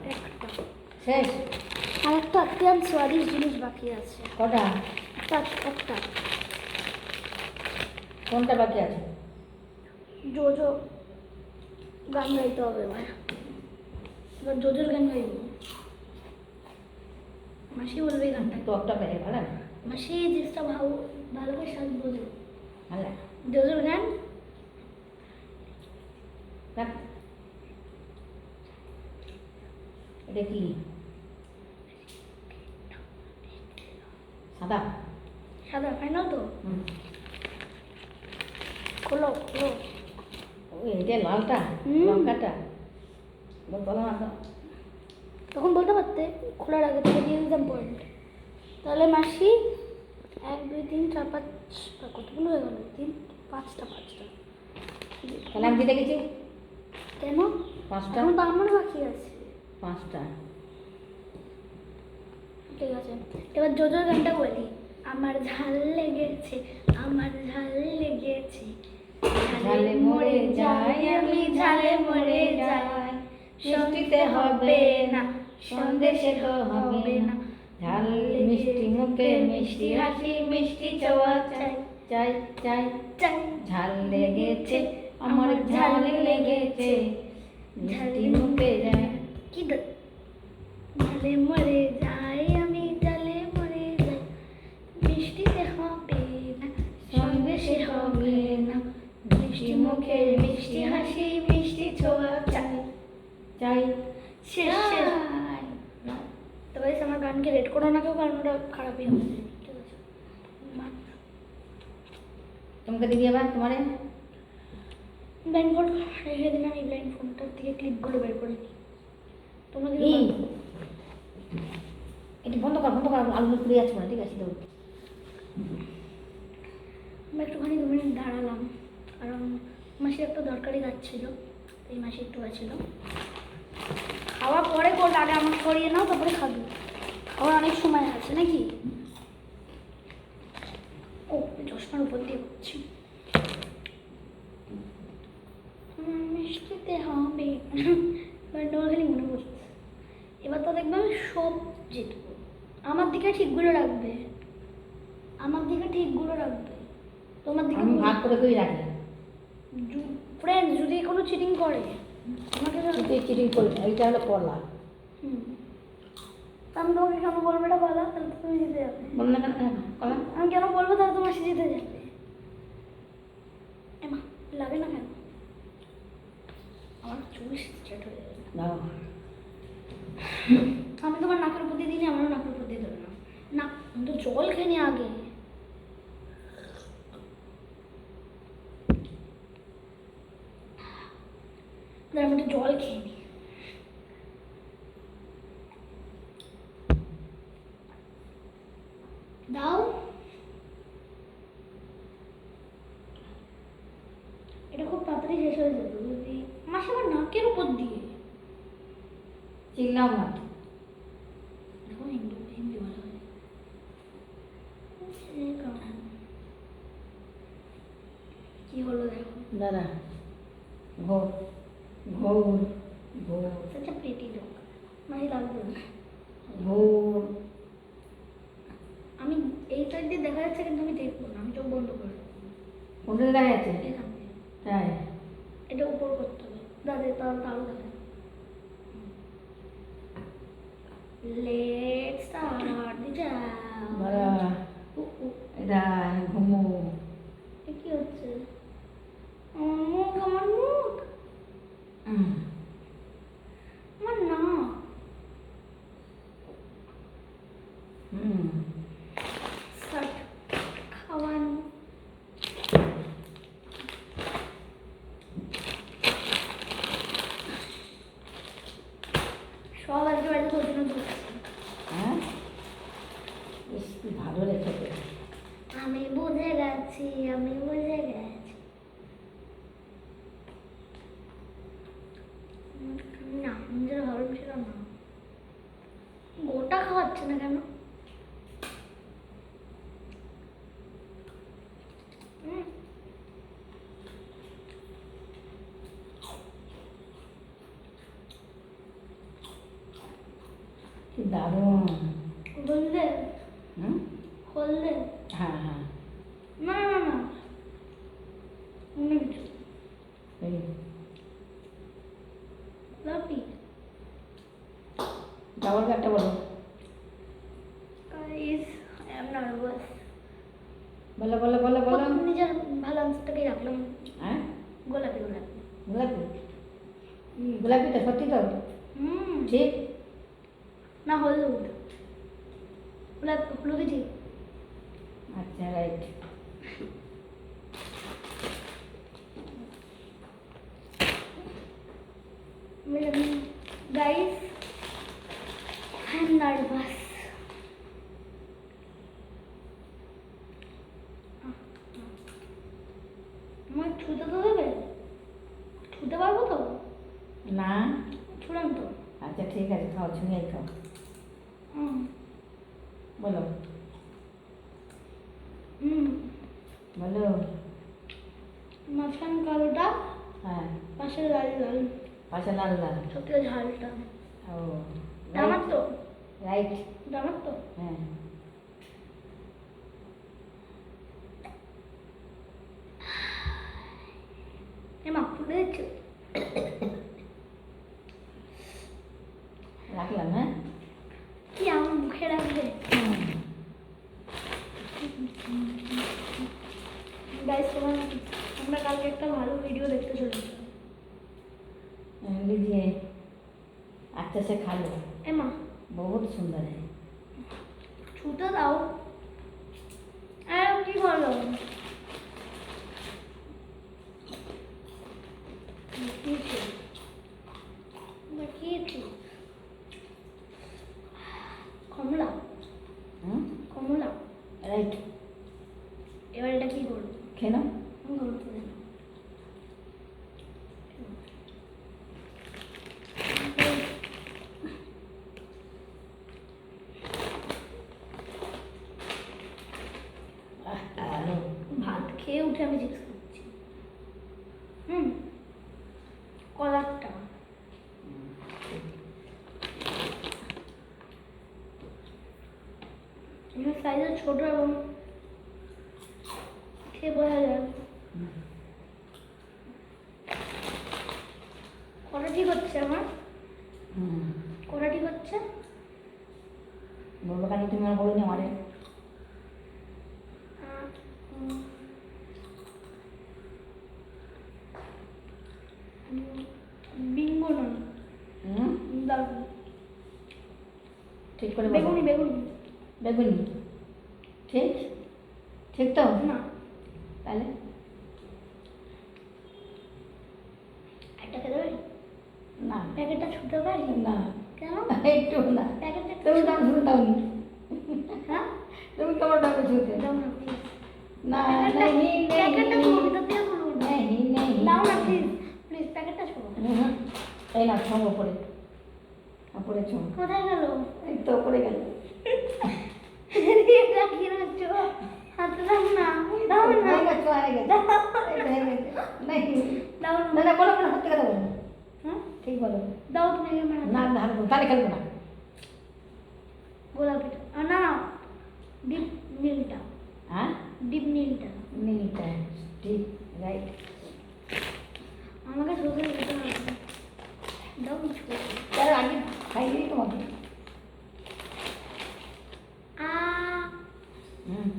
B: শেষ।
A: আর একটা অত্যন্ত স্বাদিষ্ট জিনিস বাকি আছে।
B: কটা?
A: একটা
B: কোনটা বাকি আছে?
A: জোজো গান গাইতে হবে এবার জোজোর গান গাইব। মাসি বলবে এই গানটা।
B: তো একটা পেয়ে ভালো না?
A: মাসি জিনিসটা ভালো করে সাজ বলবে
B: ভালো
A: জোজোর গান।
B: দেখ, এটা কি? সাদা?
A: সাদা ফাইনাল তো?
B: হুম।
A: খোলো
B: ওই এটা লালটা,
A: হুম।
B: লঙ্কাটা বলো না তো।
A: তখন বলতে পারতে, খোলার আগে থেকে দিয়ে দিতাম পয়েন্ট। তাহলে মাসি 1 2 3 4 5 কতগুলো হয়ে গেল? 5টা
B: তাহলে আমি জিতে গেছি।
A: কেন?
B: 5টা।
A: এখন তো আমার বাকি আছে।
B: 5টা।
A: ঠিক আছে, এবার জোজোর গানটা বলি। আমার ঝাল লেগেছে, আমার ঝাল লেগেছে,
B: ঝালে মরে যাই আমি, ঝালে মরে যাই। মিষ্টিতে হবে না, সন্দেশে তো হবে না। ঝাল মিষ্টি মুখে, মিষ্টি হাসি, মিষ্টি ছোঁয়া চাই, চাই চাই।
A: চাই
B: ঝাল লেগেছে, আমার ঝাল লেগেছে, মিষ্টি মুখে যায়।
A: কি ঝালে মরে যাই আমি, ঝালে মরে যাই। মিষ্টিতে হবে না, সন্দেশে হবে না। মিষ্টি মুখে, মিষ্টি হাসি, মিষ্টি ছোঁয়া চাই,
B: চাই
A: শেষ শেষ। তো গাইস আমার গানকে রেড করো না কেউ, কারণ ওটা খারাপই হবে। ঠিক আছে,
B: তোমাকে দিবি আবার তোমারে।
A: ব্লাইন্ড ফোন রেখে দিলাম। এই ব্লাইন্ড ফোনটার থেকে ক্লিপগুলো বের করে নিই। তোমরা কি
B: এই এটা বন্ধ কর, আলু পুড়ে যাচ্ছে না। ঠিক আছে তো,
A: আমরা একটুখানি 2 মিনিট দাঁড়ালাম, কারণ মাসির একটা দরকারি কাজ ছিল। এই মাসি একটু গেছিল। খাওয়া পরে করলে, আগে আমার করিয়ে নাও, তারপরে খাবি। খাওয়ার অনেক সময় আছে নাকি? ও চশমার উপর দিয়ে করছি। মিষ্টিতে হবে তোমার খালি মনে পড়ছে। এবার তো দেখবে আমি সব জিতবো। আমার দিকে ঠিকগুলো রাখবে, আমার দিকে ঠিকগুলো রাখবে। তোমার দিকে
B: আমি ভাগ করে কই রাখি।
A: ফ্রেন্ড যদি কোনো চিটিং করে আমাকে
B: তুই চিটিং করবি, এইটা হলো কলা।
A: আমি তোমাকে কেন বলবো এটা বলা? তাহলে তো তুমি জিতে যাবে।
B: বল না কেন কলা?
A: আমি কেন বলবো? তাহলে তোমার সে জিতে যাবে। এমা লাগে না কেন? আমার চুল স্ট্রেট হয়ে যাবে।
B: দাও।
A: আমি তোমার নাকের উপর দিয়ে দিইনি, আমারও নাকের উপর দিয়ে দেবে না। না, আমি তো জল খেয়ে নি আগে। আমি একটু জল খেয়ে নি। দাও। এটা খুব তাড়াতাড়ি শেষ হয়ে যেত যদি মাসে আমার নাকের উপর দিয়ে।
B: চিল্লাও না।
A: দেখো হিন্দি ভালো হয়। কি হলো দেখো?
B: দাদা ঘোর ঘোর ঘোর
A: একটা পেটি লোক মানে লাগবে না।
B: ঘোর।
A: আমি এই সাইড দিয়ে দেখা যাচ্ছে, কিন্তু আমি দেখবো না, আমি চোখ বন্ধ করে
B: কোনটা দেখা যাচ্ছে?
A: এখান দিয়ে
B: তাই
A: এটা উপর করতে হবে। দাদা তাহলে আরো দেখা লেটস স্টার্ট দি
B: দাদা এটা ঘুমো।
A: কি হচ্ছে? আমার মুখ
B: হুম।
A: আমার সেটা না। গোটা খাওয়াচ্ছে না কেন? হুম,
B: কি দারুণ।
A: হলদে
B: হুম,
A: হলদে
B: হ্যাঁ হ্যাঁ,
A: না না না, অন্য কিছু।
B: এই
A: লাপি
B: ডাবল একটা বলো,
A: গাইস, আই এম নার্ভাস।
B: বলো বলো বলো বলো।
A: প্রথম নিজের ভালো আনসারটাকে রাখলাম।
B: হ্যাঁ,
A: গোলাপি গোলাপি।
B: গোলাপি। গোলাপিটা সত্যি তো?
A: হুম,
B: ঠিক।
A: না হলুদ। গোলাপি হলুদই ঠিক।
B: আচ্ছা, right.
A: Guys, I am nervous. আমার ছুতে তো দেবে? ছুতে পারবো তো?
B: না,
A: ছুলাম তো।
B: আচ্ছা ঠিক আছে, খাও, ছুঁয়েই খাও।
A: হুম
B: বলো
A: হুম,
B: বলো।
A: মাঝখান কালোটা,
B: হ্যাঁ,
A: পাশে লাল লাল।
B: পাশে লাল লাল।
A: সত্যি ঝালটা।
B: ও,
A: আমার তো,
B: রাইট।
A: আমার তো।
B: হ্যাঁ,
A: এমা ফুলে দিচ্ছে।
B: রাখলাম। হ্যাঁ,
A: কি আমার মুখে রাখবে? গাইস, আমরা কালকে একটা ভালো ভিডিও দেখতে চলেছি।
B: लीजिए, अच्छे से खा लो,
A: এমা
B: बहुत सुंदर है।
A: ছুতে দাও। আর কি বলো? দেখিয়েছি কমলা কমলা।
B: राइट।
A: এবার এটা কি করবো?
B: খেয়ে নাও।
A: ভাত খেয়ে উঠে আমি চিপস খাচ্ছি। হুম, কলারটা সাইজে ছোট এবং খেয়ে বোঝা যায়। কটা ঠিক হচ্ছে আমার? কটা ঠিক হচ্ছে?
B: বলবো কেন, তুমি আর বলো নি আমারে।
A: বিঙ্গো না, দারুন।
B: ঠিক করে বলো।
A: বেগুনি বেগুনি।
B: বেগুনি। ঠিক, ঠিক তো?
A: না,
B: তাহলে
A: একটা খেতে পারি?
B: না,
A: প্যাকেটটা ছুতে পারি?
B: না,
A: কেন?
B: একটু না।
A: প্যাকেটটা
B: তুমি তো শুরু দাওনি।
A: হ্যাঁ,
B: তুমি তোমার ডাকে ছুতে
A: দাও না প্লিজ।
B: না।
A: প্যাকেটটা ছুঁয়ো, ভিতর দিয়ে খুলুন।
B: नहीं नहीं,
A: দাও না প্লিজ, প্লিজ প্যাকেটটা ছুঁয়ো।
B: এই না, ছোঁব ওপরে, ওপরে ছোঁব।
A: কোথায় গেল?
B: এই তো ওপরে গেল।
A: এটা কি রাখছো? হাতে দাও না, দাও না,
B: হয়ে গেছে, হয়ে গেছে, এই তো হয়ে গেছে। নাই,
A: দাও
B: না
A: না।
B: না, বলো বলো, সত্যি কথা বলো।
A: হ্যাঁ,
B: ঠিক বলো।
A: দাও তুমি ক্যামেরা।
B: না ধারবো, তাহলে খেলবো না।
A: গোলাপিটা না, ডিপ নীলটা,
B: হ্যাঁ,
A: ডিপ নীলটা।
B: নীলটা, ঠিক, রাইট।
A: আমাকে শুধু দিতে হবে। দাও কিছু।
B: তার আগে খাইয়ে তোমাকে।
A: আ
B: হুম,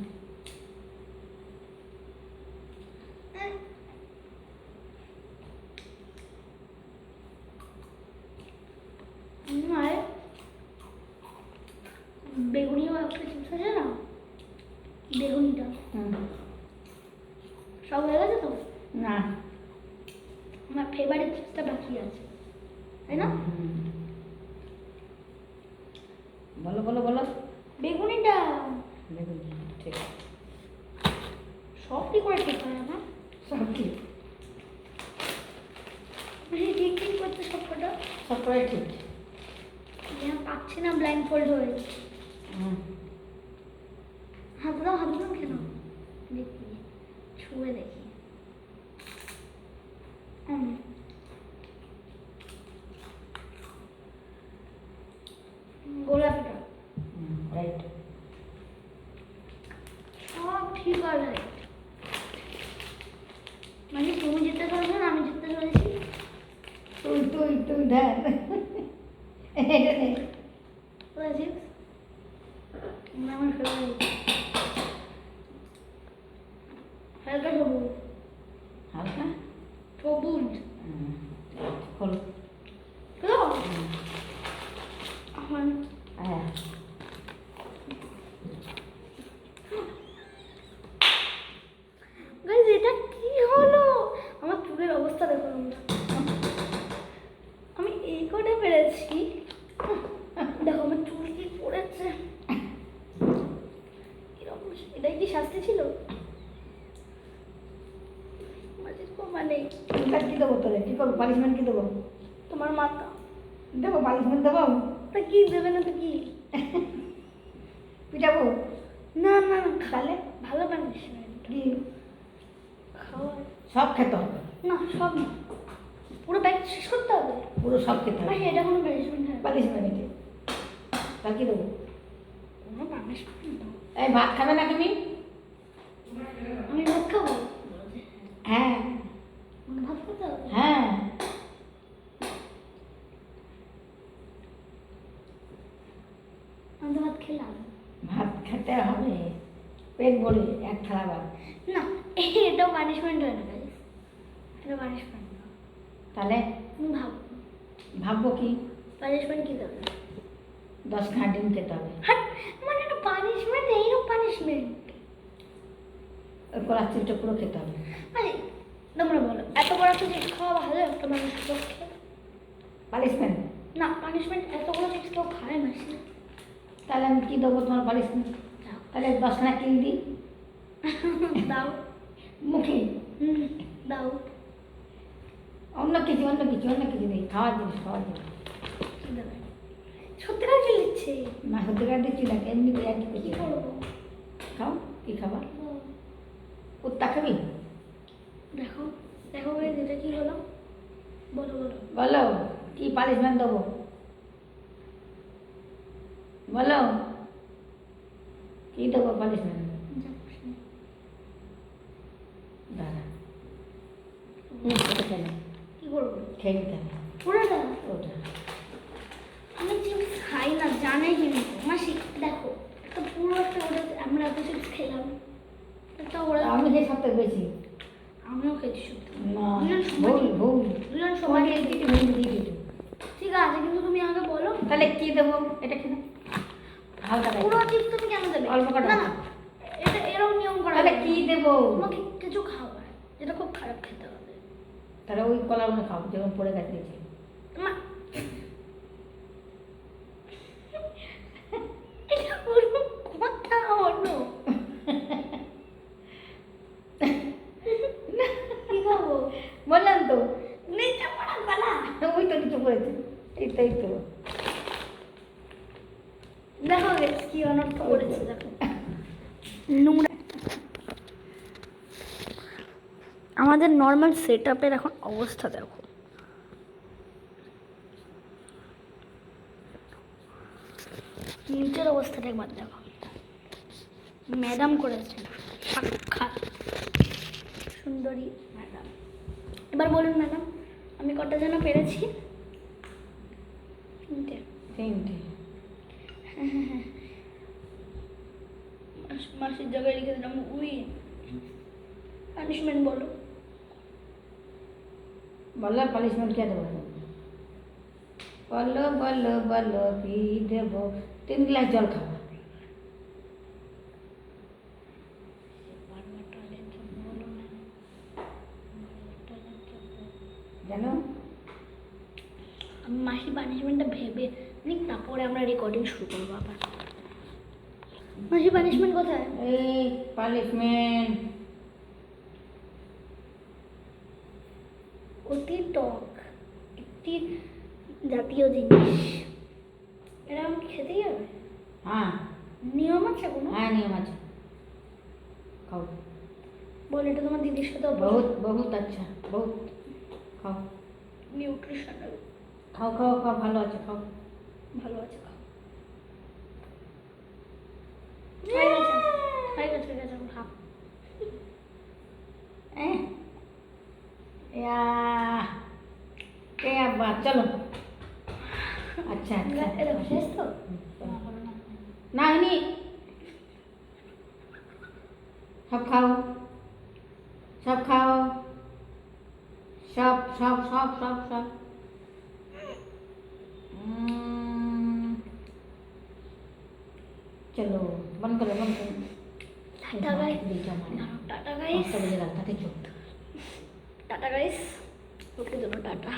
A: আর বেগুনিও একটা চিপস আছে না, বেগুনিটা
B: হুম।
A: সব হয়ে গেছে তো?
B: না,
A: আমার ফেভারিট চিপসটা বাকি আছে, তাই না?
B: হুম। বলো বলো বলো।
A: বেগুনিটা।
B: বেগুনি, ঠিক,
A: সব কি করে ঠিক হয় আমার?
B: সব ঠিক,
A: মানে ঠিক ঠিক করতে সব কটা।
B: সব করে ঠিক।
A: আমি পাচ্ছি না, ব্লাইন্ড ফোল্ড হয়ে যাচ্ছে। হাত দাও কেন? দেখি, ছুঁয়ে দেখি। গোলাপিটা
B: রাইট।
A: সব ঠিক আছে, মানে তুমি জিততে চলেছো না আমি জিততে চলেছি।
B: তুই ধর এটা নে।
A: কোথায় চিপস? আমার ফেভারিট হালকা সবুজ।
B: হালকা
A: সবুজ
B: খোল।
A: বুঝলো? এখন
B: হ্যাঁ
A: গাইস এটা কি হলো? আমার চুলের অবস্থা দেখো তোমরা। আমি এই করে পেরেছি, দেখো আমার চুল কি পড়েছে। এরকম এটাই কি শাস্তি ছিল? মানে
B: এটা কি দেবো তোরে? কি করবো? পানিশমেন্ট কি দেবো?
A: তোমার মাথা
B: দেবো পানিশমেন্ট দেবো?
A: তা কি দেবে না তো কি?
B: পিটাবো?
A: না না
B: তাহলে
A: ভালো পানিশমেন্ট
B: কি?
A: খাওয়ার।
B: সব খেতে হবে?
A: না সব না, পুরো ব্যাগ শেষ করতে হবে।
B: পুরো সব খেতে
A: ভাই
B: হবে?
A: এটা কোনো পানিশমেন্ট হয় না।
B: পানিশমেন্ট এটা। তা কি দেবো?
A: কোনো পানিশমেন্ট?
B: এই ভাত খাবে না তুমি?
A: আমি ভাত খাবো?
B: হ্যাঁ
A: আমাকে ভাত খেতে হবে?
B: হ্যাঁ।
A: আমি তো ভাত খেলাম।
B: ভাত খেতে হবে পেট ভরে, এক থালা ভাত।
A: না এটাও পানিশমেন্ট হয় না গাইস, এটা পানিশমেন্ট না।
B: তাহলে
A: তুমি ভাবো
B: ভাববো কি?
A: পানিশমেন্ট কি দেবে?
B: 10 খানা ডিম খেতে হবে।
A: হ্যাঁ মানে এটা পানিশমেন্ট, এইরকম পানিশমেন্ট।
B: ওই কলার চিপটা পুরো খেতে হবে।
A: মানে তোমরা বলো এত বড় একটা চিপস খাওয়া ভালো একটা মানুষের পক্ষে?
B: পানিশমেন্ট?
A: না পানিশমেন্ট এত বড় চিপস কেউ খায় না সে।
B: তাহলে আমি কি দেবো তোমার পানিশমেন্ট? তাহলে 10 খানা কিল দিই
A: দাও।
B: মুখে।
A: দাও।
B: অন্য কিছু দিই, খাওয়ার জিনিস।
A: কি দেবে? সত্যিকার কি লিখছে?
B: না সত্যিকার দিচ্ছি না, এমনি করে আর কি
A: কি
B: করছি।
A: করবো?
B: খাও, কি খাবার? কুত্তা খাবি?
A: দেখো দেখো গাইস এটা কি হলো? বলো বলো।
B: বলো কি পানিশমেন্ট দেবো? বলো কি দেবো পানিশমেন্ট? দাঁড়া ওটা খেলে
A: কি করবো?
B: খেয়ে নিতে হবে
A: পুরোটা?
B: ওটা।
A: আমি চিপস খাই না জানাই কিন্তু মাসি দেখো একটা পুরো একটা ওটা আমরা এত চিপস খেলাম একটা ওরা।
B: আমি যে সবথেকে বেশি।
A: আমিও খেয়েছি সত্যি।
B: না
A: দুজন
B: ভুল
A: দুজন
B: সবাই
A: সবাই
B: দিতে ভুল দিয়ে দিতে।
A: ঠিক আছে কিন্তু তুমি আগে বলো
B: তাহলে কি দেবো? এটা খেলে হালকা
A: পুরো
B: দেবো।
A: চিপস তুমি কেন দেবে?
B: অল্প কটা
A: না না এটা এরকম নিয়ম করা
B: তাহলে
A: যাবে
B: কি
A: না।
B: দেবো?
A: তোমাকে কিছু খাবার যেটা খুব খারাপ খেতে হবে।
B: তাহলে ওই কলাগুলো খাও যেমন পড়ে গেছে নিচে।
A: মা এটা পুরো কথা হলো। কি খাবো?
B: বললাম তো
A: নিচে পড়া গলা।
B: ওই তো নিচে পড়েছে। এই তো
A: দেখো guys, কি অনর্থ করেছে দেখো নোংরা। আমাদের নর্মাল সেট আপের এখন অবস্থা দেখো। নিচের অবস্থাটা একবার দেখো। ম্যাডাম করেছেন সাক্ষাৎ সুন্দরী ম্যাডাম। এবার বলুন ম্যাডাম আমি কটা যেন পেরেছি? 3টে।
B: 3টে।
A: মাসির জায়গায় লিখে দিলাম উই। পানিশমেন্ট বলো।
B: বলো পানিশমেন্ট কে দেবো? বলো কি দেবো? 3 গ্লাস জল খাবো। জানো
A: আমি মাসি পানিশমেন্টটা ভেবে নিক তারপরে আমরা রেকর্ডিং শুরু করবো আবার। মাসি পানিশমেন্ট কোথায়?
B: এই পানিশমেন্ট
A: অতি টক একটি জাতীয় জিনিস। এটা আমাকে খেতেই হবে?
B: हाँ
A: নিয়ম আছে কোনো?
B: हाँ नियम अच्छा खाओ
A: বল, এটা তোমার দিদির সাথে
B: बहुत बहुत अच्छा बहुत खाओ
A: নিউট্রিশনাল।
B: খাও খাও খাও ভালো আছে খাও
A: ভালো আছে, খাও। হয়ে গেছে, হয়ে গেছে, হয়ে গেছে, খাও।
B: या क्या बात चलो अच्छा अच्छा
A: এটা শেষ তো?
B: ना नहीं सब खाओ सब खाओ सब सब सब सब सब चलो बंद करो बंद करो
A: টাটা গাইস,
B: देखो हमारे
A: টাটা গাইস,
B: 5 बजे रात तक चुप
A: টাটা গাইস, ওকে, চলো টাটা।